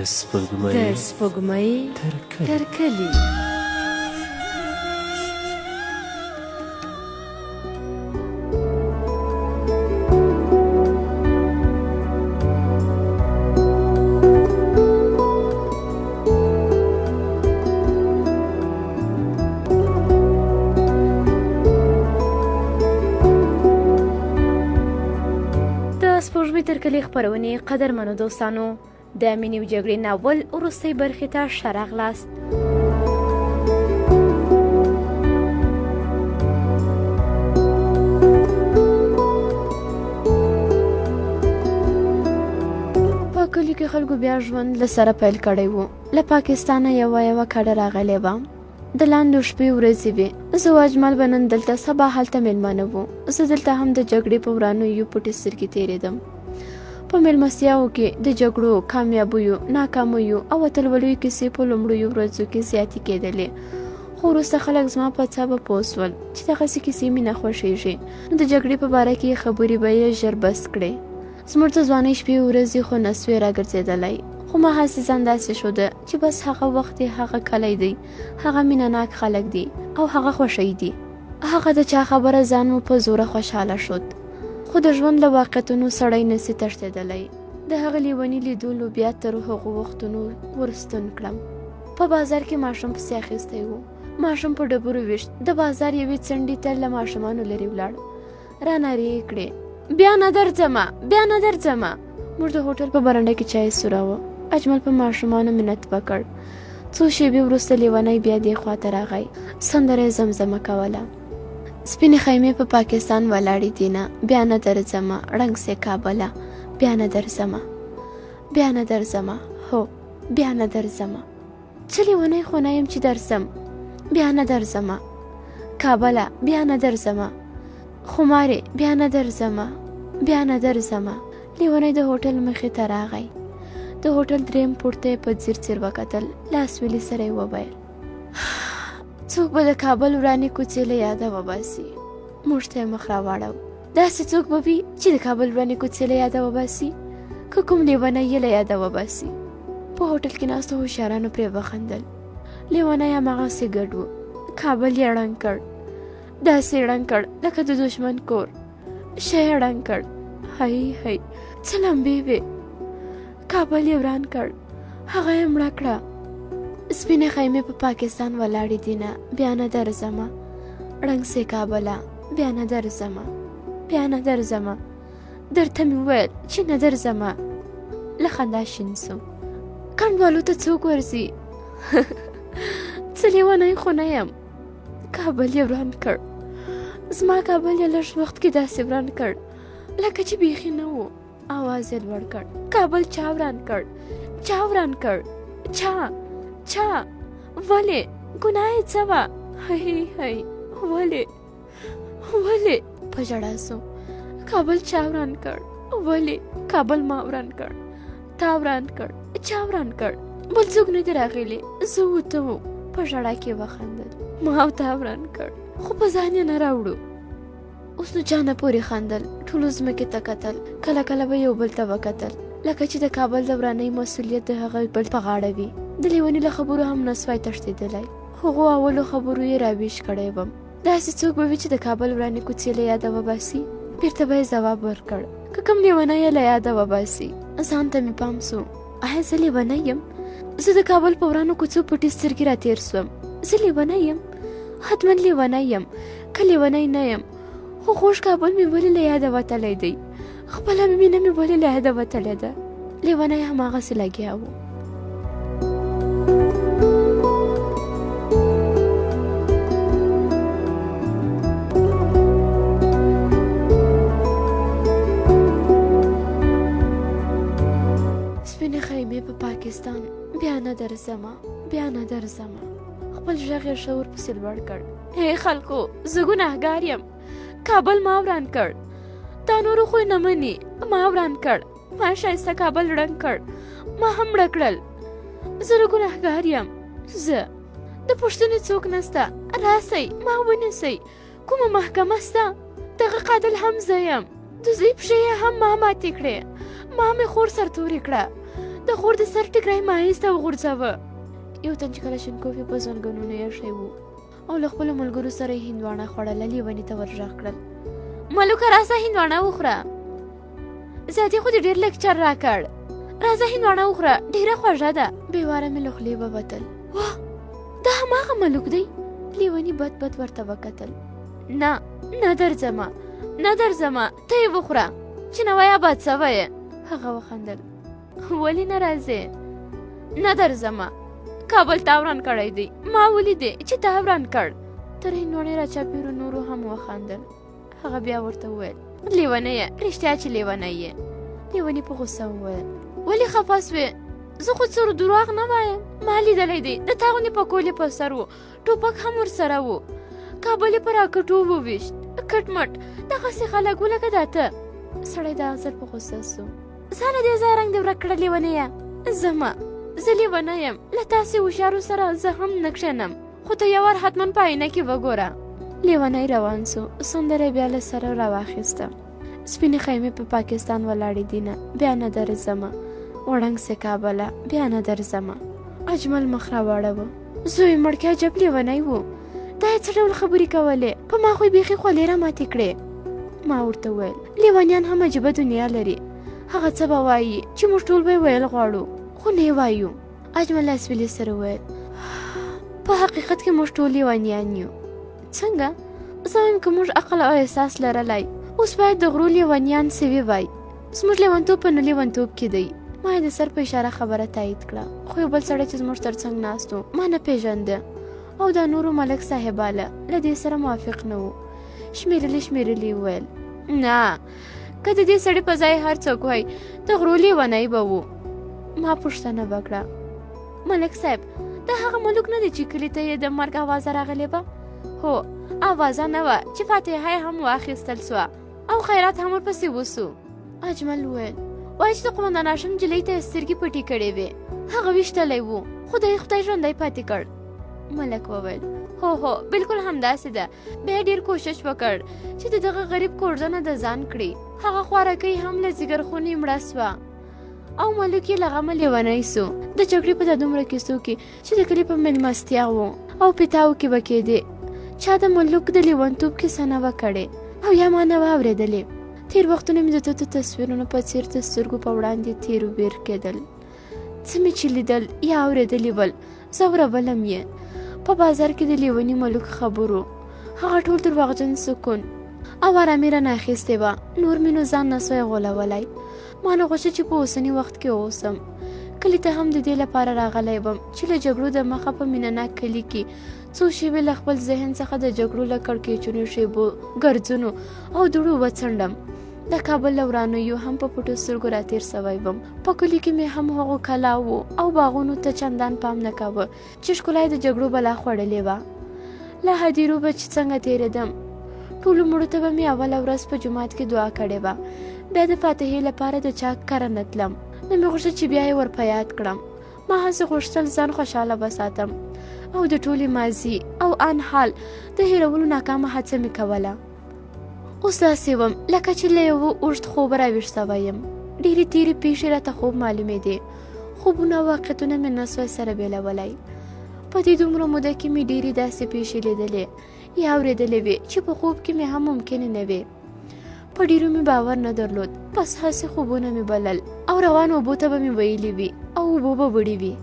سپوږمۍ تر کلي. سپوږمۍ تر کلي خپرونې قدرمنو دوستانو، د مینې و جګړې ناول وروستۍ برخې ته ښه راغلاست. په کلي کې خلکو بیا ژوند له سره پیل کړی و. له پاکستانه یوه کډه راغلی وه. د لاندو شپې ورځې وې. زه و اجمل به نن دلته، سبا هلته میلمانه وو. زه دلته هم د جګړې په ورانیو پټې سترګې تېرېدم. په میلمستیاوو کې د جګړو، کامیابیو، ناکامیو او اتلولیو کیسې په لومړیو ورځو کې زیاتې کېدلې، خو وروسته خلک زما په څه به پوه سول چې دغسې کیسې مې نه خوښېږي، نو د جګړې په باره کې خبرې به یې ژر بس کړې. زموږ د ځوانۍ شپې ورځې خو نه سوې راګرځېدلی، خو ما هسې ځان داسې ښوده چې بس هغه وخت یې هغه کلی دی، هغه مینه ناک خلک دي او هغه خوښۍ دي. هغه د چا خبره ځان مو په زوره خوشحاله شود، خو د ژوند له واقعیتونو سړی نسي تښتېدلی. د هغه لیوني لیدلو بیا تر هغو وختونو ورستون کړم. په بازار کې ماشوم پسې اخیستی و. ماشوم په ډبرو ویشت د بازار یوې څنډې ته له ماشومانو لرې ولاړ. را نارې یې کړې، بیا نه درځمه، بیا نه درځمه. موږ د هوټل په برنډه کې چای سوراوه. اجمل په ماشومانو منت وکړ. څو شېبې وروسته لیونی بیا دې خواته راغی. سندره یې زمزمه کوله. سپینې خیمې په پاکستان ولاړې دینه، بیا نه درځمه، رنګ سې کابله، بیا نه درځمه، بیا نه درځمه، هو بیا نه درځمه. څه لیونی خو نه یم چې درځم، بیا نه درځمه، کابله بیا نه درځمه، خمارې بیا نه درځمه، بیا نه درځمه. لیونی د هوټل مخې ته راغی. د هوټل دریم پوړ ته یې په ځیر ځیر وکتل. لاس ویلي سره یې وویل، څوک به د کابل ورانې کوڅې له یاده وباسي. موږ ته یې مخ راواړو. داسې څوک به وي چې د کابل ورانې کوڅې له یاده وباسي، که کوم لیونی یې له یاده وباسي. په هوټل کې ناستو هوښیارانو پرې وخندل. لیونی هماغسې ګډ و. کابل یې ړنګ کړ، داسې ړنګ کړ لکه د دښمن کور. شی یې ړنګ کړ. هی هی څه لمبې وې. کابل یې وران کړ، هغه یې مړه کړه. سپینې خیمې په پاکستان ولاړې دینه، بیا نه درځمه، رنګ سې کابله، بیا نه درځمه، بیا نه درځمه. درته مې وویل چې نه درځمه. له خندا شین سو. کنډوالو ته څوک ورځي؟ څه لیونی خو نه یم. کابل یې وران کړ. زما کابل یې لږ وخت کې داسې وران کړ لکه چې بیخي نه و. آواز یې لوړ کړ، کابل چا وران کړ؟ چا وران کړ؟ چا؟ چا؟ ولې؟ ګناه یې څه وه؟ هی هی ولې؟ ولې؟ په ژړا سو. کابل چا وران کړ؟ ولې؟ کابل ما وران کړ. تا وران کړ؟ چا وران کړ؟ بل څوک نه دي راغلي، زه وته وو. په ژړا کې وخندل. ما او تا وران کړ، خو په ځان یې نه راوړو. اوس نو چا نه پورې خندل. ټولو ځمکې ته کتل. کله کله به یو بل ته وکتل لکه چې د کابل د ورانۍ مسؤلیت د هغه بل په غاړه وي. د لیوني له خبرو هم نسوای تښتېدلی. هغو اولو خبرو یې راویش کړی وم. داسې څوک به وي چې د کابل ورانې کوڅې له یاده وباسي؟ بېرته به یې ځواب ورکړ، که کوم لیونی یې له یاده وباسي. ځان ته مې پام سو. آیا زه لیونی یم؟ زه د کابل په ورانو کوڅو پټې سترګې راتېر سوم. زه لیونی یم؟ حتما لیونی یم. که لیونی نه یم، خو خوږ کابل مې ولې له یاده وتلی دی؟ خپله مینه مې ولې له یاده وتلی ده؟ لیونی هماغسې لګیا و. سپینې خیمې په پاکستان، بیا نه درځمه، بیا نه درځمه. خپل غږ یې ښه ورپسې لوړ کړ. هی خلکو، زه ګناهګار یم. کابل ما وران کړ. دا نورو خو نه مني. ما وران کړ. ما ښایسته کابل ړنګ کړ. ما هم مړه کړل. زه ګناهګار یم. زه د پوښتنې څوک نسته. راسئ ما ونیسئ. کومه محکمه سته؟ دغه قاتل هم زه یم. د زوی پښې یې هم ما ماتې کړې. ما مې خور سرتورې کړه. د خور د سر ټکری ما ایسته وغورځاوه. یو تن چې کلشینکوف یې په زنګنونو ایښی و او له خپلو ملګرو سره یې هندواڼه خوړله. لیوني ته ور غږ کړل ملوکه راسه هندواڼه وخوره. زیاتې خو دې ډېر لیکچر راکړ. راځه هندواڼه وخوره ډېره خوږه ده. بېواره مې له خولې ووتل واه دا هماغه ملوک دی. لیوني بد بد ورته وکتل. نه درځمه ته یې وخوره چې نوی آباد سوی یې. هغه وخندل ولې نه راځې؟ نه درځمه کابل تا وران کړی دی. ما ولیدې چې تا وران کړ. تر هندواڼې راچاپېرو نورو هم وخندل. هغه بیا ورته وویل لیونی یې رښتیا چې لیونی یې. لیوني په غوسه وویل ولې خفه سوې؟ زه خو څو دروغ نه وایم. ما لیدلی دی د تا غوندې پکول یې په سر و ټوپک هم ورسره و. کابل یې په راکټو وویشت کټ مټ دغسې خلک و لکه دا ته. سړی د هغه ځل په غوسه سو. ځانه دې ځای رنګ دې ورک کړه لیونیه. زه لیونی یم له تاسې هوښیارو سره زه هم نه کښېنم خو ته یو وار حتما په آینه کې وګوره. لیونی روان سو. سندره بیا له سره راواخیسته. سپینې خیمې په پاکستان ولاړې دي نه بیا نه درځمه. وړنګ سې کابله بیا نه درځمه. اجمل مخ راواړوه. زوی مړکې عجب لیونی و. دا یې څه ډول خبرې کولې؟ په ما خو یې بیخي خولې راماتې کړې. ما ورته وویل لیونیان هم عجیبه دنیا لري. هغه څه به وایي چې موږ ټول به یې ویل غواړو خو نه یې وایو. اجمل اسویلي سره وویل په حقیقت کې موږ ټول لیونیان یو. څنګه؟ زه وایم که موږ عقل او احساس لرلی اوس باید د غرو لیونیان سوي وای. زموږ لیونتوب په نه لیونتوب کې دی. ما یې د سر په اشاره خبره تایید کړه. خو یو بل سړی چې زموږ تر څنګ ناست و ما نه پیژنده او دا نورو ملک صاحباله له دې سره موافق نه و. شمیرلي وویل نه که د دې سړي په ځای هر څوک وای د غرو لیونی به و. ما پوښتنه وکړه ملک صاحب دا هغه ملوک نه دی چې کلي ته یې د مرګ اوازه راغلې به؟ هو اوازه نه وه چې فاتحه یې هم واخیستل سوه او خیرات هم ورپسې وسو. اجمل وویل وایي چې د قومندان هاشم نجلۍ ته یې سترګې پټې کړې وې. هغه ویشتلی و خدای ژوندی پاتې کړ. ملک وویل هو بالکل همداسې ده. بیا ډېر کوشش وکړ چې د دغه غریب کوردنه د ځان کړي. هغه خوارکۍ هم له ځیګر خونې مړه سوه او ملک یې له غمه لیونی سو. د جګړې په دا دومره کیسو کې چې د کلي په مېلمستیا و او پیتاو کې به کېدې چا د ملک د لیونتوب کیسه نه وه کړې او یا ما نه وه اورېدلې. تېر وختونه مې د تتو تصویرونو په څېر د سترګو په وړاندې تېر و بېر کېدل. څه مې چې لیدل یا اورېدلي ول ځورولم یې. په بازار کې د لیوني ملک خبرو هغه ټول درواغجن سکون او ارامي رانه اخیستې وه. نور مې نو ځان نه سوی غولولی. ما نه غوښته چې په اوسني وخت کې اوسم. کلي ته هم د دې لپاره راغلی وم چې له جګړو د مخه په مینهناک کلي کې څو شېبې له خپل ذهن څخه د جګړو له کړکېچونو شیبو ګرځونو او دوړو وڅنډم. د کابل له ورانیو هم په پټو سترګو راتېر سوی وم. په کلي کې مې هم هغو کلاوو او باغونو ته چندان پام نه کاوه چې ښکلا یې د جګړو بلا خوړلې وه. له هدیرو به چې څنګه تېرېدم ټولو مړو ته به مې اوله ورځ په جومات کې دعا کړې وه. بیا د فاتحې لپاره د چا کره نه تلم. نه مې غوښتل چې بیا یې ور په یاد کړم. ما هسې غوښتل ځان خوشحاله وساتم او د ټولې ماضي او آن حال د هېرولو ناکامه هڅه مې کوله. اوس داسې وم لکه چې له یوه اوږد خوبه راویښ سوی یم. ډېرې تېرې پیښې راته خوب معلومېدې. خوبونه او واقعیتونه مې نه سوی سره بېلولی. په دې دومره موده کې مې ډېرې داسې پیښې لیدلې یا اورېدلې وې چې په خوب کې مې هم ممکنې نه وې. په ډېرو مې باور نه درلود. بس هسې خوبونه مې بلل او روان اوبو ته به مې ویلي وي او اوبو به وړې وي.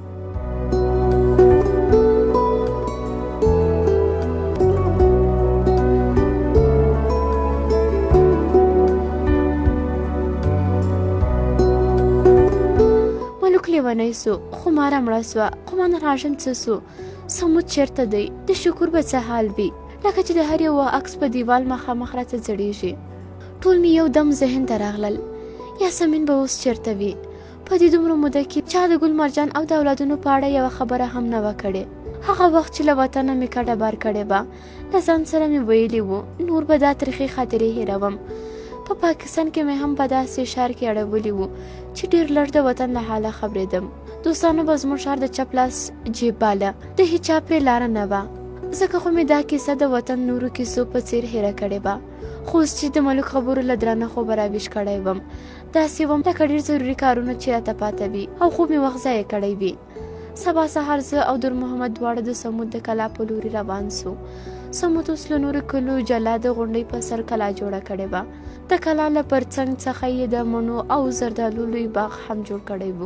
ملک لیونی سو. خماره مړه سوه. قومندان هاشم څه سو؟ سمود چېرته دی؟ د شکور به څه حال وي؟ لکه چې د هر یو عکس په دیوال مخامخ راته ځړېږي. ټول مې یو دم ذهن ته راغلل یاسمین به اوس چېرته وي؟ په دې دومره موده کې چا د ګل مرجان او د اولادونو په اړه یوه خبره هم نه وه کړې. هغه وخت چې له وطنه مې کډه بار کړې وه له ځان سره مې ویلي وو نور به دا تریخې خاطرې هېروم. په پاکستان کې مې هم په داسې ښار کې اړولي وو چې ډېر لږ د وطن له حاله خبرېدم. دوستانو به زموږ ښار د چپ لاس جیب باله. د هېچا پرې لاره نه وه. ځکه خو مې دا کیسه د وطن نورو کیسو په څیر هیره کړې وه، خو اوس چې د ملک خبرو له درانه خوبه راویښ کړی وم، داسې وم لکه ډېر ضروري کارونه چې راته پاته وي او خوب مې وخت ضایع کړی وي. سبا سهار زه او در محمد دواړه د سمود د کلا په لوري روان سو. سمود اوس له نورو کلو جلا د غونډۍ په سر کلا جوړه کړې وه. د کلا له پرڅنګ څخه یې د مڼو او زردالو لوی باغ هم جوړ کړی و،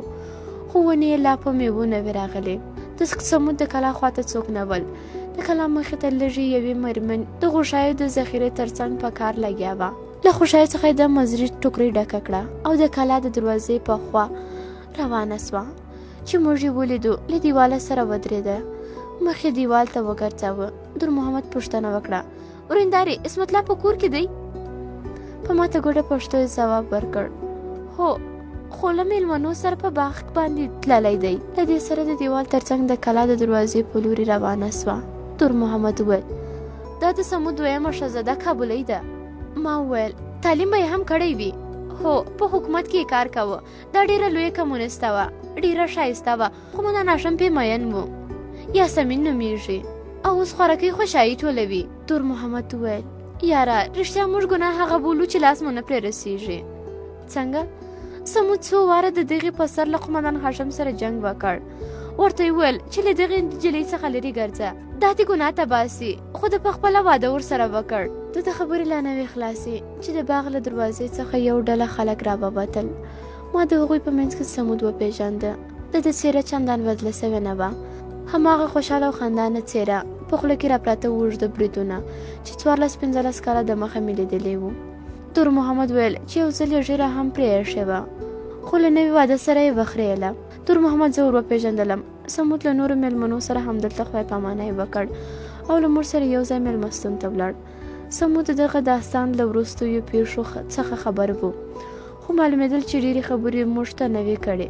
خو ونې یې لا په میوو نه وې راغلې. د سمود د کلا خواته څوک نه ول. د کلا مخې ته لږې یوې مېرمن د غوښایو د ذخیرې ترڅنګ په کار لګیا وه. له غوښایو څخه یې د مزري ټوکرۍ ډکه کړه او د کلا د دروازې په خوا روانه سوه. چې موږ یې ولیدو، له دیواله سره ودرېده، مخ یې دیوال ته وګرځاوه. در محمد پوښتنه وکړه: ورېندارې، عصمت الله په کور کې دی؟ په ماته ګوډه پښتو یې ځواب ورکړ: هو، خو له مېلمنو سره په باغ باندې تللی دی. له دې سره د دیوال ترڅنګ د کلا د دروازې په لوري روانه سوه. در محمد وویل: دا د سمود دویمه ښځه کابلۍ ده. ما وویل: تعلیم به یې هم کړی وي. هو، په حکومت کې کار کاوه. دا ډېره لویه کمونیسته وه، ډېره ښایسته وه، خو مدان هاشم پې مین و. یاسمین نومیږي او اوس خوارکۍ خوشحایي ټولوي. دور محمد وویل: یاره، رښتیا موږ ګناه هغه بولو چې لاس مو نه پرې رسېږي. څنګه؟ سمود څو واره د دغې په سر له قومندان هاشم سره جنګ وکړ. ورته یې وویل چې له دغې نجلۍ څخه لرې ګرځه، دا دې ګناه ته باسي. خو د پخپله واده ورسره وکړ. د خبرې لا نه وې خلاصې چې د باغ له دروازې څخه یو ډله خلک راووتل. ما د هغوی په منځ کې سمود وپېژانده. د ده څېره چندان بدله سوې نه وه، هماغه خوشحاله او خندانه څېره، په خوله کې راپراته اوږده بریدونه چې 14-15 کاله د مخه مې لیدلې وو. دور محمد ویل چې یو ځل یې ږیره هم پرې ایښې وه، خو له نوي واده سره یې وخریله. دور محمد زه ور وپېژندلم. سمود له نورو مېلمنو سره همدلته خدای پامانۍ وکړ او له موږ سره یو ځای مېلمستون ته ولاړ. سمود دغه داستان له وروستیو پیښو څخه خبر و، خو معلومېدل چې ډېرې خبرې موږ ته نه وې کړې.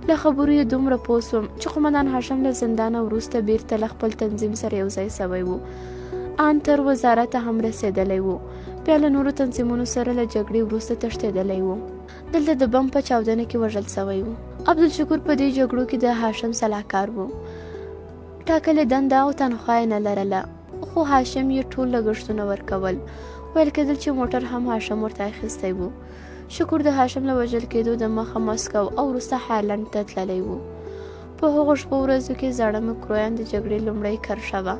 له خبرو یې دومره پوه سوم چې قومندان هاشم له زندانه وروسته بیرته له خپل تنظیم سره یو ځای سوی و. ان تر وزارته هم رسېدلی و. بیا له نورو تنظیمونو سره له جګړې وروسته تښتېدلی و. دلته د بم په چاودنه کې وژل سوی و. عبدالشکور په دې جګړو کې د هاشم سلاکار و. ټاکلې دنده او تنخواه یې نه لرله، خو هاشم یې ټول لګښتونه ورکول. ویل کېدل چې موټر هم هاشم ورته اخیستی و. شکور د هاشم له وژل کېدو د مخه مسکو او وروسته هالند ته تللی و. په هغو شپو ورځو کې زاړه مکرویان د جګړې لومړۍ کرښه وه.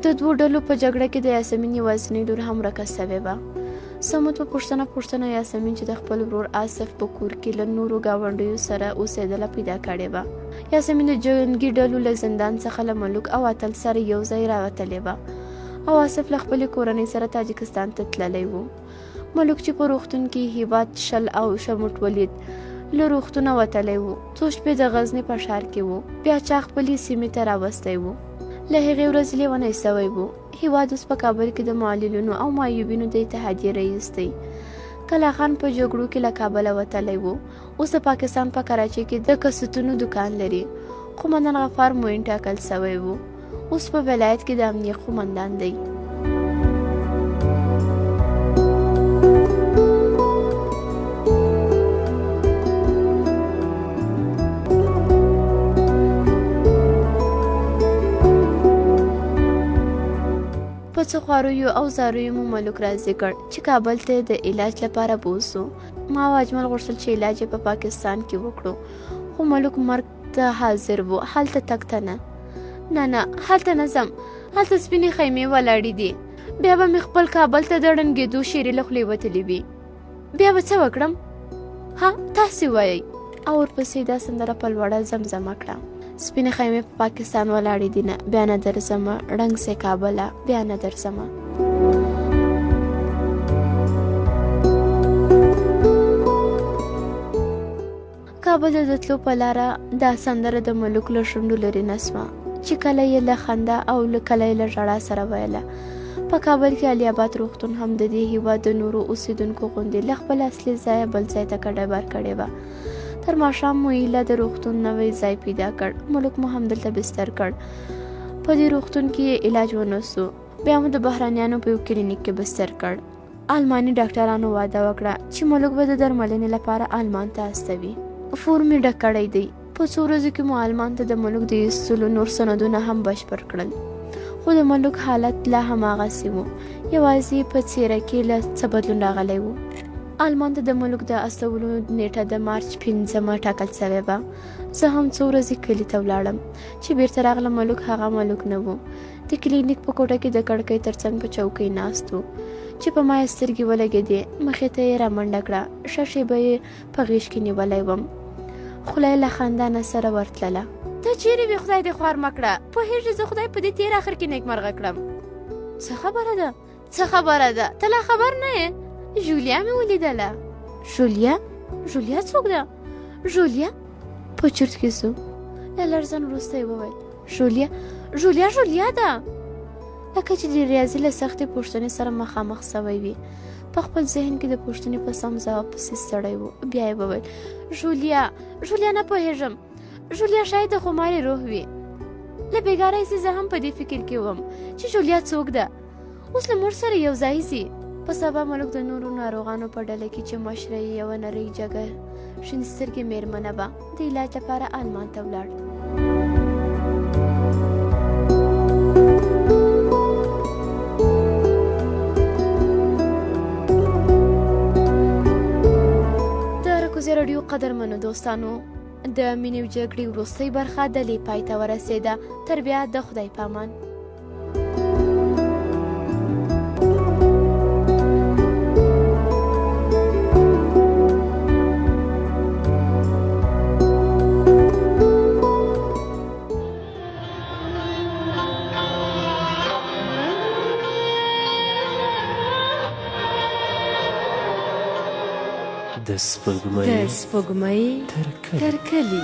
د دوو ډلو په جګړه کې د یاسمین یوازینۍ لور هم ورکه سوې وه. سمود په پوښتنه یاسمین چې د خپل ورور آصف په کور کې له نورو ګاونډیو سره اوسېدله پیدا کړې وه. یاسمین د جنګي ډلو له زندان څخه له ملوک او اتل سره یو ځای راوتلې وه او آصف له خپلې کورنۍ سره تاجکستان ته تللی و. ملوک چې په روغتون کې هیواد شل او شموټ ولید، له روغتونه وتلی و. څو شپې د غزني په ښار کې و. بیا چا خپلې سیمې ته راوستی و. له هغې ورځې لیونی سوی و. هیواد اوس په کابل کې د معلولینو او معیوبینو د اتحادیې رئیس دی. کلا خان په جګړو کې له کابله وتلی و. اوس د پاکستان په کراچۍ کې د کسټونو دکان لري. قومندان غفار موین ټاکل سوی و. اوس په ولایت کې د امنیه قومندان دی. په څه خواریو او زاریو مو ملک راضي کړ چې کابل ته د علاج لپاره بوسو. ما او اجمل غوښتل چې علاج په پاکستان کې وکړو، خو ملک مرګ ته حاضر و. هلته تګ ته نه هلته نه ځم، هلته سپینې خیمې ولاړې دي. بیا به مې خپل کابل ته د ړنګېدو شیرې له خولې وتلې وي. بیا به څه وکړم؟ ها، تاسې وایئ. او ورپسې دا سندره په لوړه زمزمه کړه: سپینې خیمې په پاکستان ولاړې دي، نه بیا نه درځمه، ړنګ سې کابله بیا نه درځمه. کابل د تلو په لاره دا سندره د ملوک له شونډو لرې نه سوه چې کله یې له خندا او کله یې له ژړا سره ویله. په کابل کې علي آباد روغتون هم د دې هیواد د نورو اوسېدونکو غوندې له خپل اصلي ځایه بل ځای ته کډه بار کړې وه. تر ماښام مو ایله د روغتون نوی ځای پیدا کړ. ملک مو هم دلته بستر کړ. په دې روغتون کې یې علاج ونه سو. بیا مو د بهرانیانو په یو کلینیک کې بستر کړ. آلماني ډاکټرانو واده وکړه چې ملک به د درملنې لپاره آلمان ته استوي. فور مې ډک کړی دی. په څو ورځو کې مو آلمان ته د ملک د ایستلو نور سندونه هم بشپړ کړل، خو د ملک حالت لا هماغسې و. یوازې په څېره کې له څه بدلون راغلی و. آلمان ته د ملک د استولو نیټه د مارچ 5 ټاکل شوې وه. زه هم څو ورځې کلي ته ولاړم. چې بیرته راغلم ملک هغه ملک نه و. د کلینیک په کوټه کې د کړکۍ ترڅنګ په چوکۍ ناست و چې په ما یې سترګې ولګېدې. مخې ته یې رامنډه کړه. ښه شېبه یې په غېږ کې نیولی وم. خوله یې له خندانه سره ورتلله. ته چیرې وې خدای دې خوار مه کړه. پوهېږې زه خدای په دې تېر اخر کې نیکمرغه کړم. څه خبره ده څه خبره ده ته لا خبر نه یې؟ ژولیا مې ولیدله. ژولیا څوک ده؟ ژولیا په چرت کې سو. له لړزن وروسته یې وویل ژولیا ده. لکه چې د ریاضي له سختې پوښتنې سره مخامخ سوی وي. په خپل ذهن کې د پوښتنې په سم ځواب پسې ستړی و. بیا یې وویل ژولیا نه پوهېږم. ژولیا شاید د خمارې روح وي. له بېګارۍ سي زه هم په دې فکر کې وم چې ژولیا څوک ده. اوس له موږ سره یو ځای سي. په سبا ملک د نورو ناروغانو په ډله کې چې مشره یې یوه نرۍ جګه شین سترګې مېرمنه وه د علاج لپاره آلمان ته ولاړ. راډیو قدرمنو دوستانو، د مینې او جګړې وروستۍ برخه د لې پای ته ورسېده. تر بیا د خدای په امان. د سپوږمۍ تر کلي